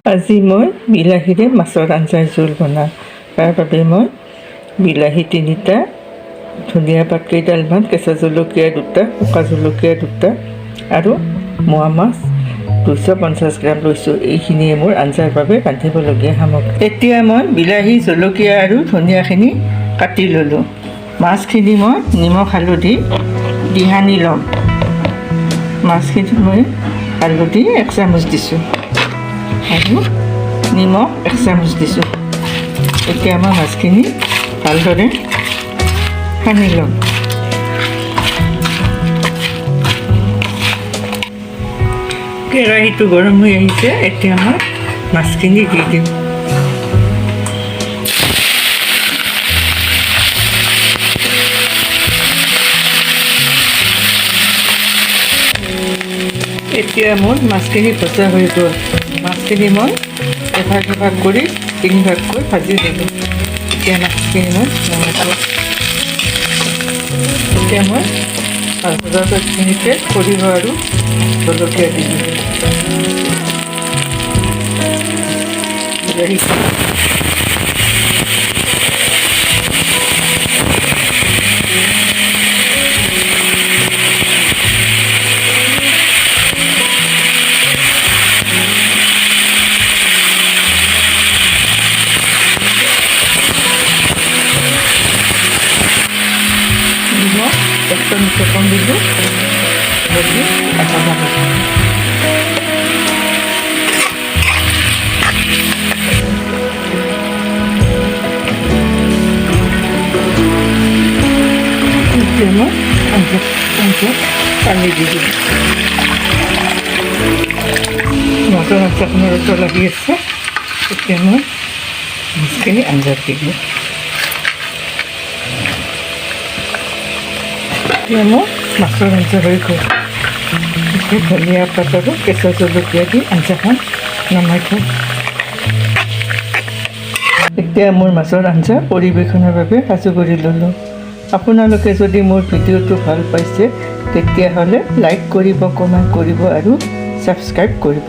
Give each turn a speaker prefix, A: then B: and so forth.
A: আজি মই বিলাহীৰে মাছৰ আঞ্জাৰ জোল বনাম। তাৰ বাবে মই বিলাহী 3টা, ধনিয়া পাত কেইডালমান, কেঁচা জলকীয়া 2টা, শুকান জলকীয়া 2টা আৰু মোৱা মাছ 250 গ্ৰাম লৈছোঁ। এইখিনিয়ে মোৰ আঞ্জাৰ বাবে ৰান্ধিবলগীয়া সামগ্ৰী। এতিয়া মই বিলাহী, জলকীয়া আৰু ধনিয়াখিনি কাটি ল'লোঁ। মাছখিনি মই নিমখ হালধি দি সানি ল'ম। মাছখিনি মই হালধি 1 চামুচ দিছোঁ আৰু নিমখ 1 চামুচ দিছোঁ। এতিয়া মই মাছখিনি ভালদৰে সানি ল'ম। কেৰাহীটো গৰম হৈ আহিছে, এতিয়া মই মাছখিনি দি দিম। এতিয়া মোৰ মাছখিনি ভজা হৈ গ'ল। মাছখিনি মই এভাগ এভাগ কৰি 3 ভাগকৈ ভাজি দিলোঁ। এতিয়া মাছখিনি মই নমাইছোঁ। এতিয়া মই ভজা মাছখিনিতে সৰিয়হ আৰু জলকীয়া দি দিলোঁ। নিমখ 1 চামুচ কম দিলোঁ, হালধি আধা চামুচ। এতিয়া মই পানী দি দিলোঁ। মটৰ আঞ্জাখনৰ ৰস লাগি আছে। এতিয়া মই মাছখিনি আঞ্জাত দিলোঁ। এতিয়া মোৰ মাছৰ আঞ্জা হৈ গ'ল। এতিয়া ধনিয়া পাত আৰু কেঁচা জলকীয়া দি আঞ্জাখন নমাই থওঁ। এতিয়া মোৰ মাছৰ আঞ্জা পৰিৱেশনৰ বাবে সাজু কৰি ল'লোঁ। আপোনালোকে যদি মোৰ ভিডিঅ'টো ভাল পাইছে তেতিয়াহ'লে লাইক কৰিব, কমেণ্ট কৰিব আৰু ছাবস্ক্ৰাইব কৰিব।